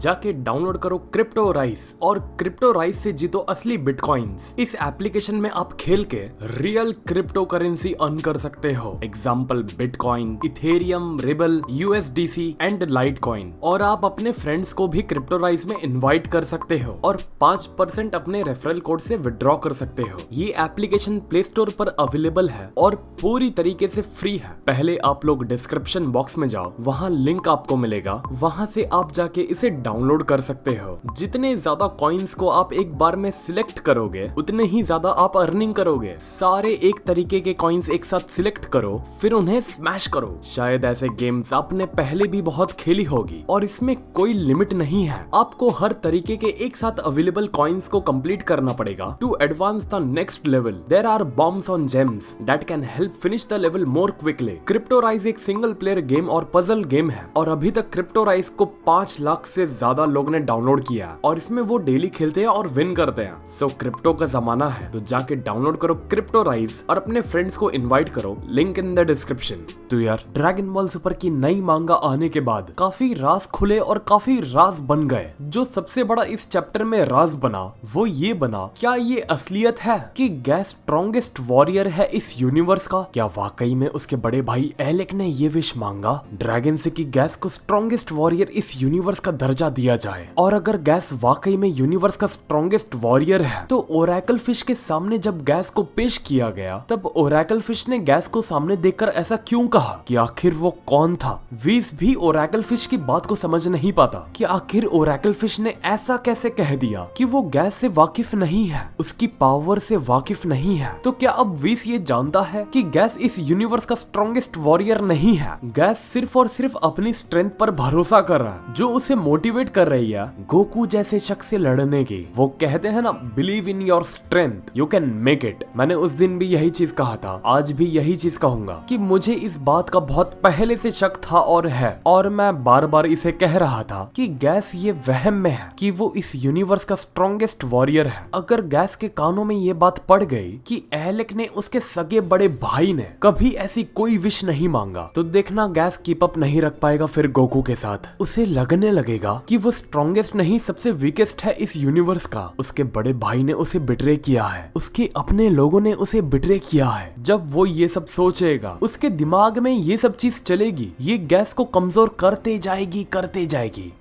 जाके डाउनलोड करो क्रिप्टोराइज और क्रिप्टोराइज से जीतो असली बिटकॉइंस। इस एप्लीकेशन में आप खेल के रियल क्रिप्टो करेंसी अर्न कर सकते हो। Example bitcoin, Ethereum, rebel, USDC and Litecoin. और आप अपने फ्रेंड्स को भी क्रिप्टोराइज में इनवाइट कर सकते हो और 5% अपने रेफरल कोड से विड्रॉ कर सकते हो। ये एप्लीकेशन प्ले स्टोर पर अवेलेबल है और पूरी तरीके से फ्री है। पहले आप लोग डिस्क्रिप्शन बॉक्स में जाओ, वहाँ लिंक आपको मिलेगा, वहाँ से आप जाके इसे डाउनलोड कर सकते हो। जितने ज्यादा कॉइन्स को आप एक बार में सिलेक्ट करोगे उतने ही ज्यादा आप अर्निंग करोगे। सारे एक तरीके के कॉइन्स एक साथ सिलेक्ट करो, फिर उन्हें स्मैश करो। शायद ऐसे गेम्स आपने पहले भी बहुत खेली होगी और इसमें कोई लिमिट नहीं है। आपको हर तरीके के एक साथ अवेलेबल कॉइन्स को कंप्लीट करना पड़ेगा to advance the next level. There are bombs on gems that can help finish the level more quickly. Cryptorize एक सिंगल प्लेयर गेम और पजल गेम है और अभी तक क्रिप्टोराइज को 5 लाख से ज्यादा लोग ने डाउनलोड किया और इसमें वो डेली खेलते हैं और विन करते हैं। सो क्रिप्टो का जमाना है तो जाके डाउनलोड करो क्रिप्टोराइज और अपने फ्रेंड्स को इनवाइट करो, लिंक इन द डिस्क्रिप्शन। तो यार ड्रैगन बॉल सुपर की नई मांगा आने के बाद काफी राज खुले और काफी राज बन गए। जो सबसे बड़ा इस चैप्टर में राज बना वो ये बना, क्या ये असलियत है कि गैस स्ट्रॉन्गेस्ट वॉरियर है इस यूनिवर्स का? क्या वाकई में उसके बड़े भाई एलेक ने ये विश मांगा ड्रैगन से कि गैस को स्ट्रॉन्गेस्ट वॉरियर इस यूनिवर्स का दर्जा दिया जाए? और अगर गैस वाकई में यूनिवर्स का स्ट्रॉन्गेस्ट वॉरियर है तो ओरेकल फिश के सामने जब गैस को पेश किया गया तब ओरेकल फिश ने गैस को सामने देखकर ऐसा क्यों कहा कि आखिर वो कौन था? वीस भी ओरेकल फिश की बात को समझ नहीं पाता कि आखिर ओरेकल फिश ने ऐसा कैसे कह दिया कि वो गैस से वाकिफ नहीं है, उसकी पावर से वाकिफ नहीं है। तो क्या अब वीस ये जानता है कि गैस इस यूनिवर्स का स्ट्रॉन्गेस्ट वॉरियर नहीं है? गैस सिर्फ और सिर्फ अपनी स्ट्रेंथ पर भरोसा कर रहा है जो उसे मोटिवेट कर रही है गोकू जैसे शख्स से लड़ने की। वो कहते हैं ना, believe in your strength, you can make it. मैंने उस दिन भी यही चीज कहा था, आज भी यही चीज कहूंगा कि मुझे इस बात का बहुत पहले से शक था और है, और मैं बार बार इसे कह रहा था कि गैस ये वहम में है कि वो इस यूनिवर्स का स्ट्रॉन्गेस्ट वॉरियर है। अगर गैस के कानों में ये बात पड़ गई कि एलेक ने उसके सगे बड़े भाई ने कभी ऐसी कोई विश नहीं मांगा तो देखना गैस कीप अप नहीं रख पाएगा फिर गोकू के साथ। उसे लगने लगेगा कि वो स्ट्रॉन्गेस्ट नहीं सबसे वीकेस्ट है इस यूनिवर्स का। उसके बड़े भाई ने उसे बिट्रे किया है, उसके अपने लोगों ने उसे बिट्रे किया है। जब वो ये सब सोचेगा उसके दिमाग में ये सब चीज चलेगी, ये गैस को कमजोर करते जाएगी,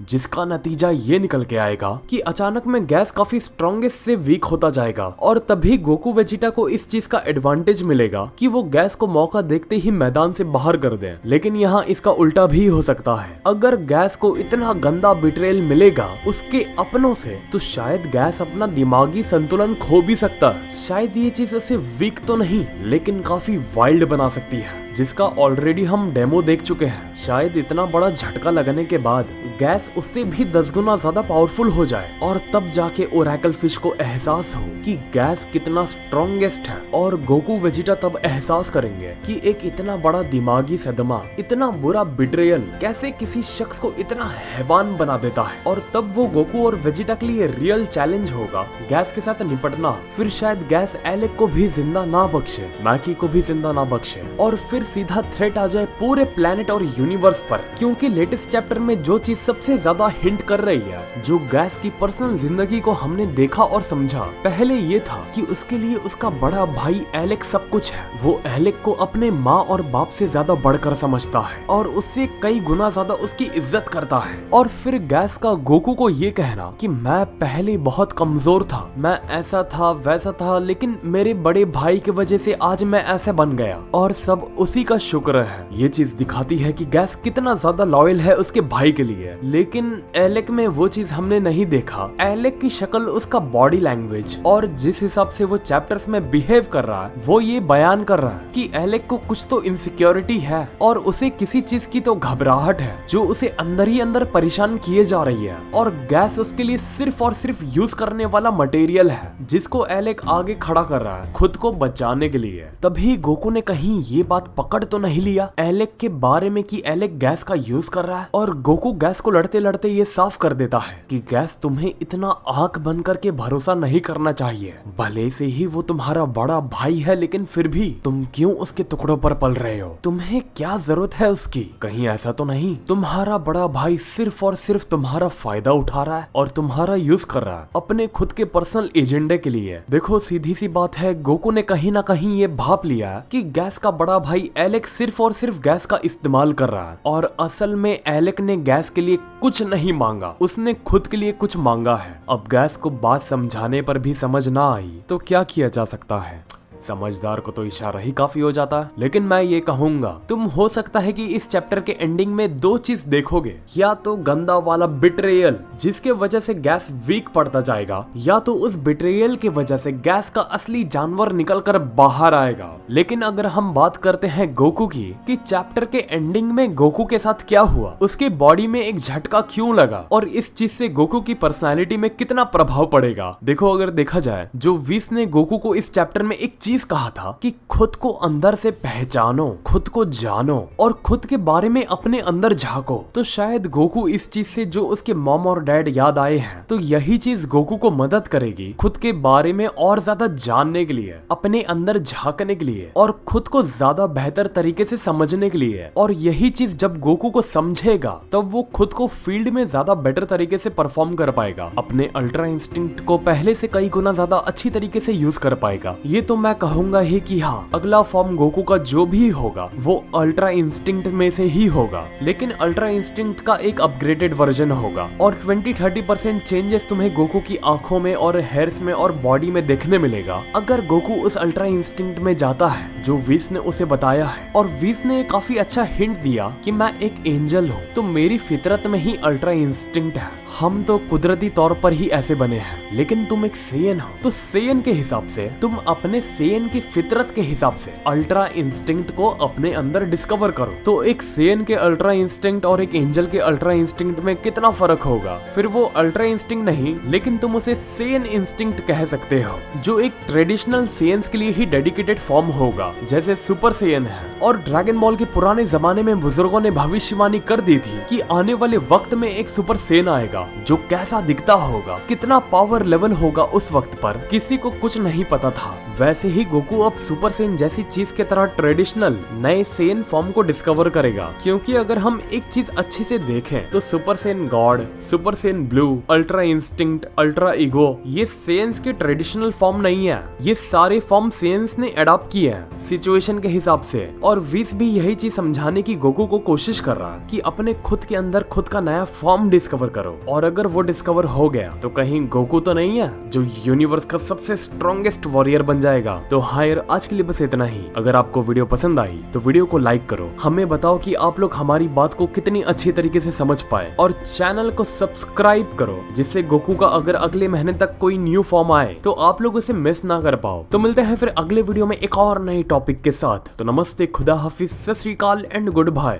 जिसका नतीजा ये निकल के आएगा कि अचानक में गैस काफी स्ट्रॉन्गेस्ट से वीक होता जाएगा। और तभी गोकू वेजिटा को इस चीज का एडवांटेज मिलेगा कि वो गैस को मौका देखते ही मैदान से बाहर कर दें। लेकिन यहाँ इसका उल्टा भी हो सकता है। अगर गैस को इतना गंदा बिट्रेल मिलेगा उसके अपनों से तो शायद गैस अपना दिमागी संतुलन खो भी सकता है। शायद ये चीज उसे वीक तो नहीं लेकिन काफी वाइल्ड बना सकती है, जिसका ऑलरेडी हम डेमो देख चुके हैं। शायद इतना बड़ा झटका लगने के बाद गैस उससे भी 10 गुना ज्यादा पावरफुल हो जाए और तब जाके ओरेकल फिश को एहसास हो कि गैस कितना स्ट्रॉन्गेस्ट है। और गोकू वेजिटा तब एहसास करेंगे कि एक इतना बड़ा दिमागी सदमा, इतना बुरा बिट्रेयल कैसे किसी शख्स को इतना हैवान बना देता है। और तब वो गोकू और वेजिटा के लिए रियल चैलेंज होगा गैस के साथ निपटना। फिर शायद गैस एलेक को भी जिंदा ना बख्शे, मैकी को भी जिंदा ना बख्शे और फिर सीधा थ्रेट आ जाए पूरे प्लेनेट और यूनिवर्स पर। क्योंकि लेटेस्ट चैप्टर में जो चीज सबसे ज्यादा हिंट कर रही है, जो गैस की पर्सनल जिंदगी को हमने देखा और समझा, पहले ये था कि उसके लिए उसका बड़ा भाई एलेक सब कुछ है। वो एलेक को अपने माँ और बाप से ज्यादा बढ़कर समझता है और उससे कई गुना ज्यादा उसकी इज्जत करता है। और फिर गैस का गोकू को ये कहना कि मैं पहले बहुत कमजोर था, मैं ऐसा था वैसा था, लेकिन मेरे बड़े भाई की वजह से आज मैं ऐसा बन गया और सब उसी का शुक्र है। ये चीज दिखाती है कि गैस कितना ज्यादा लॉयल है उसके भाई के लिए। लेकिन एलेक में वो चीज हमने नहीं देखा। एलेक की शक्ल, उसका बॉडी लैंग्वेज और जिस हिसाब से वो चैप्टर्स में बिहेव कर रहा है वो ये बयान कर रहा है कि एलेक को कुछ तो इनसिक्योरिटी है और उसे किसी चीज की तो घबराहट है जो उसे अंदर ही अंदर परेशान किए जा रही है। और गैस उसके लिए सिर्फ और सिर्फ यूज करने वाला मटेरियल है जिसको एलेक आगे खड़ा कर रहा है खुद को बचाने के लिए। तभी गोकू ने कहीं ये बात पकड़ तो नहीं लिया एलेक के बारे में कि एलेक गैस का यूज कर रहा है। और गोकू गैस को लड़ते लड़ते ये साफ कर देता है कि गैस तुम्हें इतना आंख बंद करके भरोसा नहीं करना चाहिए। भले से ही वो तुम्हारा बड़ा भाई है लेकिन फिर भी तुम क्यों उसके टुकड़ों पर पल रहे हो? तुम्हें क्या जरूरत है उसकी? कहीं ऐसा तो नहीं तुम्हारा बड़ा भाई सिर्फ और सिर्फ तुम्हारा फायदा उठा रहा है और तुम्हारा यूज कर रहा है अपने खुद के पर्सनल एजेंडे के लिए। देखो सीधी सी बात है, गोकू ने कहीं ना कहीं ये भाप लिया है कि गैस का बड़ा भाई एलेक सिर्फ और सिर्फ गैस का इस्तेमाल कर रहा है, और असल में एलेक ने गैस के लिए कुछ नहीं मांगा, उसने खुद के लिए कुछ मांगा है। अब गैस को बात समझाने पर भी समझ ना आई तो क्या किया जा सकता है, समझदार को तो इशारा ही काफी हो जाता है। लेकिन मैं ये कहूंगा, तुम हो सकता है कि इस चैप्टर के एंडिंग में दो चीज देखोगे, या तो गंदा वाला बिट्रेयल जिसके वजह से गैस वीक पड़ता जाएगा, या तो उस बिट्रेयल की वजह से गैस का असली जानवर निकल कर बाहर आएगा। लेकिन अगर हम बात करते हैं गोकू की, कि चैप्टर के एंडिंग में गोकू के साथ क्या हुआ, उसके बॉडी में एक झटका क्यों लगा, और इस चीज से गोकू की पर्सनैलिटी में कितना प्रभाव पड़ेगा। देखो अगर देखा जाए, जो विस ने गोकू को इस चैप्टर में एक चीज कहा था कि खुद को अंदर से पहचानो, खुद को जानो और खुद के बारे में अपने अंदर झांको, तो शायद गोकू इस चीज से जो उसके मॉम और डैड याद आए हैं, तो यही चीज गोकू को मदद करेगी खुद के बारे में और ज्यादा जानने के लिए, अपने अंदर झांकने के लिए और खुद को ज्यादा बेहतर तरीके से समझने के लिए। और यही चीज जब गोकू को समझेगा तब वो खुद को फील्ड में ज्यादा बेटर तरीके से परफॉर्म कर पाएगा, अपने अल्ट्रा इंस्टिंक्ट को पहले से कई गुना ज्यादा अच्छी तरीके से यूज कर पाएगा। ये तो मैं कहूंगा ही कि हाँ, अगला फॉर्म गोकू का जो भी होगा वो अल्ट्रा इंस्टिंक्ट में से ही होगा, लेकिन अल्ट्रा इंस्टिंक्ट का एक अपग्रेडेड वर्जन होगा। और 20-30% चेंजेस तुम्हें गोकू की आंखों में और हेयर्स में और बॉडी में देखने मिलेगा अगर गोकू उस अल्ट्रा इंस्टिंक्ट में जाता है जो विस ने उसे बताया है। और विस ने काफी अच्छा हिंट दिया कि मैं एक एंजल हूँ, तो मेरी फितरत में ही अल्ट्रा इंस्टिंक्ट है, हम तो कुदरती तौर पर ही ऐसे बने हैं। लेकिन तुम एक सेयन हो, तो सेयन के हिसाब से तुम अपने सेयन की फितरत के हिसाब से अल्ट्रा इंस्टिंक्ट को अपने अंदर डिस्कवर करो। तो एक सेयन के अल्ट्रा इंस्टिंक्ट और एक एंजल के अल्ट्रा इंस्टिंक्ट में कितना फर्क होगा। फिर वो अल्ट्रा इंस्टिंक्ट नहीं, लेकिन तुम उसे सेयन इंस्टिंक्ट कह सकते हो, जो एक ट्रेडिशनल सेयंस के लिए ही डेडिकेटेड फॉर्म होगा, जैसे सुपर सेयन है। और ड्रैगन बॉल के पुराने जमाने में बुजुर्गों ने भविष्यवाणी कर दी थी कि आने वाले वक्त में एक सुपर सेयन आएगा जो कैसा दिखता होगा, कितना पावर लेवल होगा उस वक्त पर किसी को कुछ नहीं पता था। वैसे ही गोकू अब सुपर सेयन जैसी चीज के तरह ट्रेडिशनल नए सेयन फॉर्म को डिस्कवर करेगा, क्योंकि अगर हम एक चीज अच्छे से देखें तो super Saiyan God, super Saiyan blue, ultra instinct, ultra ego, ये सेयंस के ट्रेडिशनल फॉर्म नहीं है, ये सारे फॉर्म सेयंस ने अडॉप्ट किए हैं सिचुएशन के हिसाब से। और विस भी यही चीज समझाने की गोकू को कोशिश कर रहा है कि अपने खुद के अंदर खुद का नया फॉर्म डिस्कवर करो। और अगर वो डिस्कवर हो गया तो कहीं गोकू तो नहीं है जो यूनिवर्स का सबसे स्ट्रॉन्गेस्ट वॉरियर बन जाएगा। तो हाँ यार, आज के लिए बस इतना ही। अगर आपको वीडियो पसंद आई तो वीडियो को लाइक करो, हमें बताओ कि आप लोग हमारी बात को कितनी अच्छी तरीके से समझ पाए, और चैनल को सब्सक्राइब करो जिससे गोकू का अगर अगले महीने तक कोई न्यू फॉर्म आए तो आप लोग उसे मिस ना कर पाओ। तो मिलते हैं फिर अगले वीडियो में एक और नए टॉपिक के साथ। तो नमस्ते, खुदा हाफिज, सत श्री अकाल एंड गुड बाय।